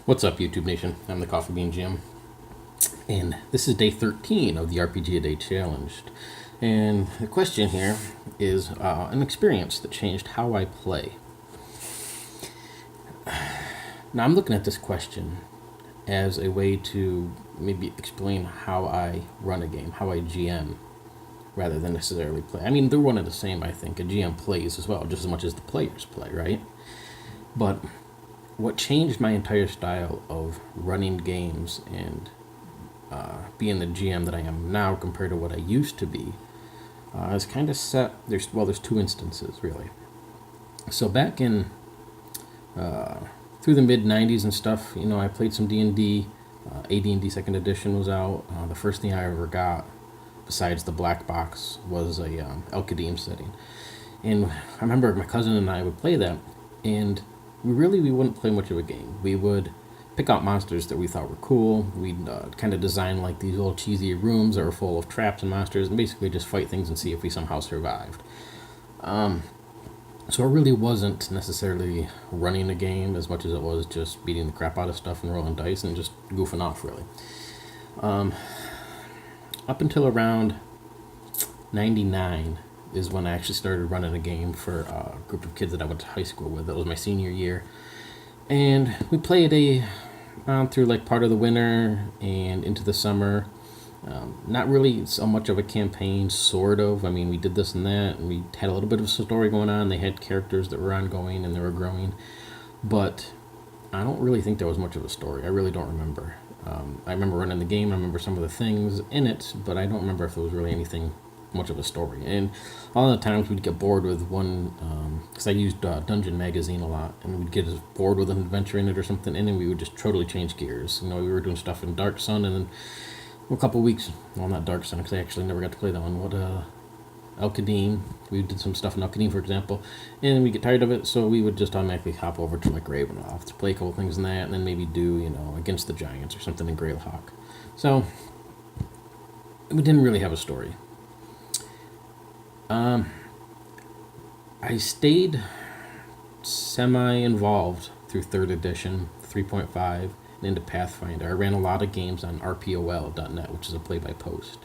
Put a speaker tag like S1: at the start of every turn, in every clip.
S1: What's up, YouTube Nation? I'm the Coffee Bean Jim, and this is day 13 of the RPG A Day Challenge. And the question here is an experience that changed how I play. Now, I'm looking at this question as a way to maybe explain how I run a game, how I GM, rather than necessarily play. I mean, they're one and the same, I think. A GM plays as well, just as much as the players play, right? But what changed my entire style of running games and being the GM that I am now compared to what I used to be is kind of set. There's two instances really. So back in through the mid '90s and stuff, I played some D&D. AD&D Second Edition was out. The first thing I ever got, besides the black box, was a El-Qadim setting, and I remember my cousin and I would play that, and we wouldn't play much of a game. We would pick out monsters that we thought were cool. We'd kind of design like these little cheesy rooms that were full of traps and monsters, and basically just fight things and see if we somehow survived. So it really wasn't necessarily running a game as much as it was just beating the crap out of stuff and rolling dice and just goofing off, really. Up until around 99 is when I actually started running a game for a group of kids that I went to high school with. That was my senior year. And we played through like part of the winter and into the summer. Not really so much of a campaign, sort of. I mean, we did this and that, and we had a little bit of a story going on. They had characters that were ongoing and they were growing. But I don't really think there was much of a story. I really don't remember. I remember running the game. I remember some of the things in it, but I don't remember if there was really anything much of a story. And a lot of the times we'd get bored with one, because I used Dungeon Magazine a lot, and we'd get bored with an adventure in it or something, and then we would just totally change gears. We were doing stuff in Dark Sun, and then a couple of weeks, well, not Dark Sun, because I actually never got to play that one. El-Qadim, we did some stuff in El-Qadim, for example, and we get tired of it, so we would just automatically hop over to like Ravenloft to play a couple things in that, and then maybe do, Against the Giants or something in Greyhawk. So we didn't really have a story. I stayed semi-involved through 3rd edition, 3.5, and into Pathfinder. I ran a lot of games on rpol.net, which is a play-by-post.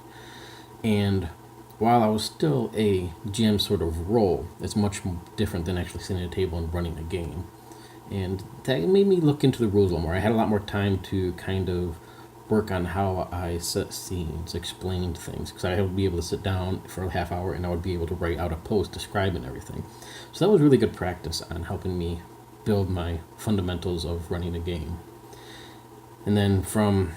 S1: And while I was still a GM sort of role, it's much different than actually sitting at a table and running a game. And that made me look into the rules a little more. I had a lot more time to kind of work on how I set scenes, explained things, because I would be able to sit down for a half hour and I would be able to write out a post describing everything. So that was really good practice on helping me build my fundamentals of running a game. And then from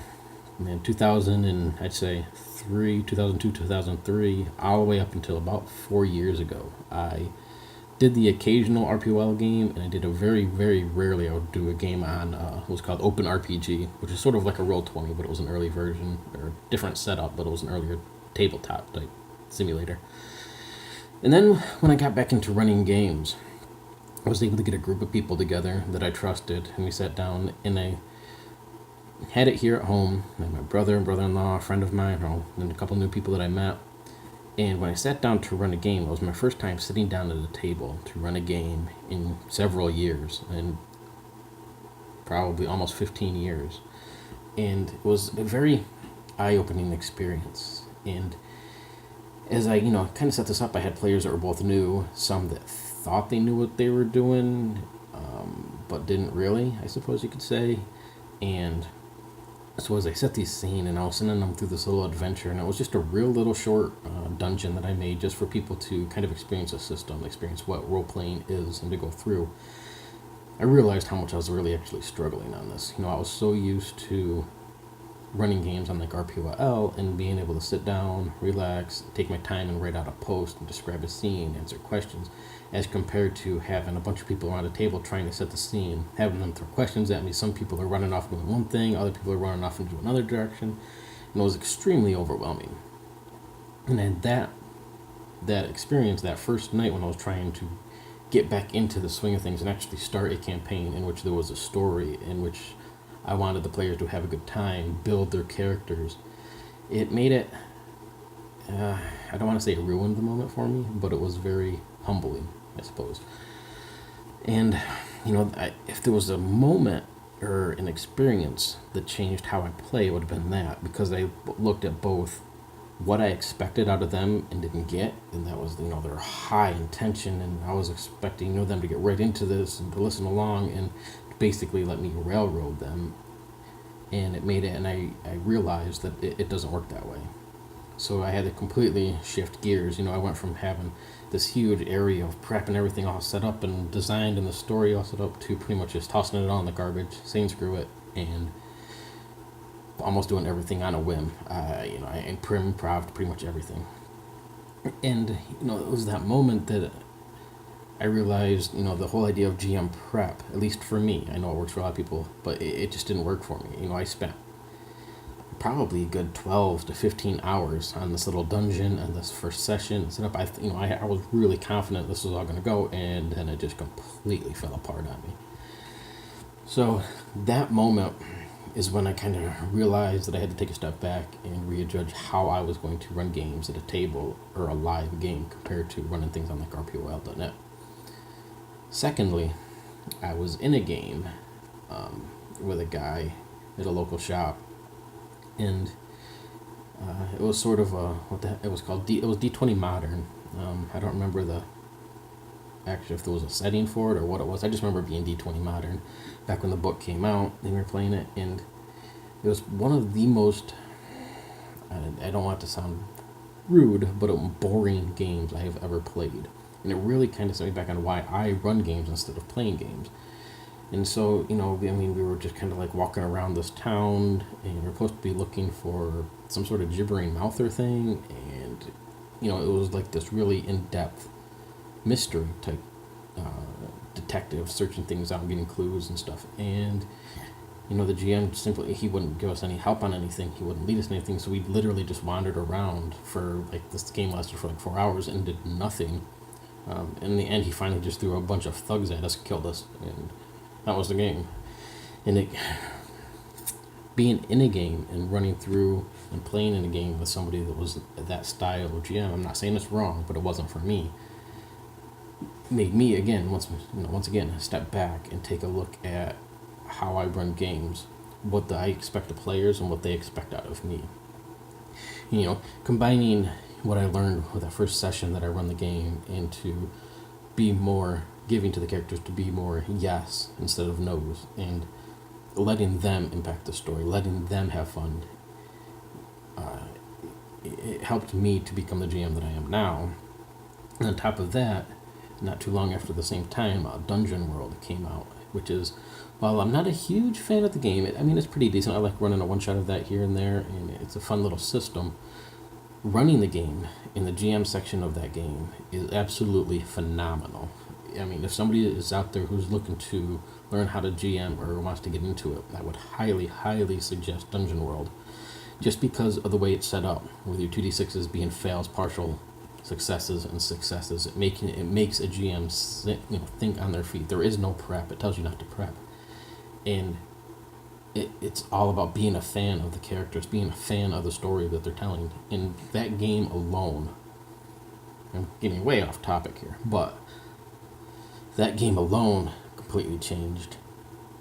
S1: 2000 and I'd say 2002, 2003, all the way up until about 4 years ago, I did the occasional RPOL game, and I did a very, very rarely I would do a game on what was called Open RPG, which is sort of like a Roll20, but it was an early version, or a different setup, but it was an earlier tabletop type simulator. And then when I got back into running games, I was able to get a group of people together that I trusted, and we sat down, and I had it here at home. I had my brother and brother-in-law, a friend of mine, and a couple new people that I met. And when I sat down to run a game, it was my first time sitting down at a table to run a game in several years, and probably almost 15 years. And it was a very eye-opening experience. And as I, kind of set this up, I had players that were both new, some that thought they knew what they were doing, but didn't really, I suppose you could say. And so as I set these scene, and I was sending them through this little adventure, and it was just a real little short dungeon that I made just for people to kind of experience a system, experience what role-playing is, and to go through. I realized how much I was really actually struggling on this. I was so used to running games on like RPOL and being able to sit down, relax, take my time and write out a post and describe a scene, answer questions, as compared to having a bunch of people around a table trying to set the scene, having them throw questions at me. Some people are running off doing one thing, other people are running off into another direction, and it was extremely overwhelming. And then that experience, that first night when I was trying to get back into the swing of things and actually start a campaign in which there was a story, in which I wanted the players to have a good time, build their characters, it made it, I don't want to say it ruined the moment for me, but it was very humbling, I suppose. And, if there was a moment or an experience that changed how I play would have been that, because I looked at both what I expected out of them and didn't get, and that was, they're high intention, and I was expecting, them to get right into this and to listen along and basically let me railroad them, and it made it, and I realized that it doesn't work that way. So I had to completely shift gears. I went from having this huge area of prep and everything all set up and designed and the story all set up to pretty much just tossing it all in the garbage, saying screw it, and almost doing everything on a whim. I improved pretty much everything. And, it was that moment that I realized, the whole idea of GM prep, at least for me, I know it works for a lot of people, but it just didn't work for me. I spent probably a good 12 to 15 hours on this little dungeon and this first session set up. I was really confident this was all going to go, and then it just completely fell apart on me. So that moment is when I kind of realized that I had to take a step back and readjudge how I was going to run games at a table or a live game compared to running things on like RPOL.net. Secondly, I was in a game with a guy at a local shop, and it was sort of it was called it was D20 Modern. I don't remember if there was a setting for it or what it was. I just remember being D20 Modern back when the book came out and we were playing it, and it was one of the most, I don't want to sound rude, but boring games I have ever played. And it really kind of set me back on why I run games instead of playing games. And so, we were just kind of like walking around this town, and we were supposed to be looking for some sort of gibbering mouther thing, and, it was like this really in-depth mystery type detective searching things out and getting clues and stuff. And, the GM simply, he wouldn't give us any help on anything. He wouldn't lead us in anything. So we literally just wandered around for, this game lasted for 4 hours and did nothing. In the end, he finally just threw a bunch of thugs at us, killed us, and that was the game. And being in a game and running through and playing in a game with somebody that was that style of GM, I'm not saying it's wrong, but it wasn't for me, made me, again, once again, step back and take a look at how I run games, what I expect of players and what they expect out of me. Combining what I learned with that first session that I run the game into be more giving to the characters, to be more yes instead of no's, and letting them impact the story, letting them have fun. It helped me to become the GM that I am now. And on top of that, not too long after the same time, Dungeon World came out, which is, while I'm not a huge fan of the game, it's pretty decent. I like running a one-shot of that here and there, and it's a fun little system. Running the game in the GM section of that game is absolutely phenomenal. If somebody is out there who's looking to learn how to GM or wants to get into it, I would highly, highly suggest Dungeon World, just because of the way it's set up, with your 2d6s being fails, partial successes, and successes. It makes a GM think on their feet. There is no prep. It tells you not to prep, and it's all about being a fan of the characters, being a fan of the story that they're telling. In that game alone, I'm getting way off topic here, but that game alone completely changed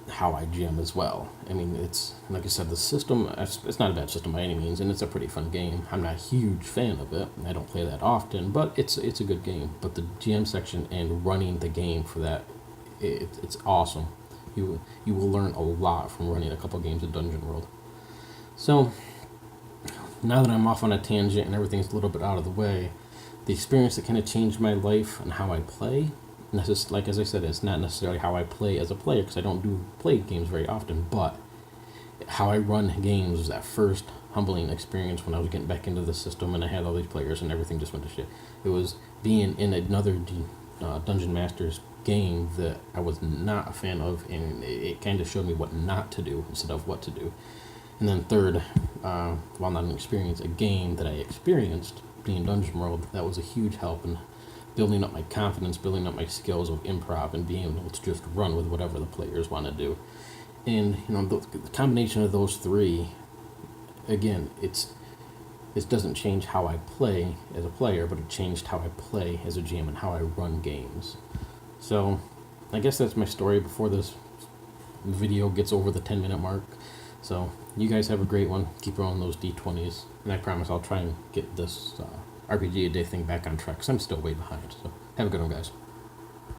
S1: how I GM as well. It's, like I said, the system, it's not a bad system by any means, and it's a pretty fun game. I'm not a huge fan of it. I don't play that often, but it's a good game. But the GM section and running the game for that, it's awesome. You will learn a lot from running a couple games of Dungeon World. So, now that I'm off on a tangent and everything's a little bit out of the way, the experience that kind of changed my life and how I play, and this is, like as I said, it's not necessarily how I play as a player, because I don't play games very often, but how I run games was that first humbling experience when I was getting back into the system and I had all these players and everything just went to shit. It was being in another Dungeon Masters game that I was not a fan of, and it kind of showed me what not to do instead of what to do. And then third, while not an experience, a game that I experienced, being Dungeon World, that was a huge help in building up my confidence, building up my skills of improv, and being able to just run with whatever the players want to do. And the combination of those three, again, it doesn't change how I play as a player, but it changed how I play as a GM and how I run games. So, I guess that's my story before this video gets over the 10-minute mark. So you guys have a great one. Keep rolling those D20s, and I promise I'll try and get this RPG a day thing back on track, 'cause I'm still way behind. So have a good one, guys.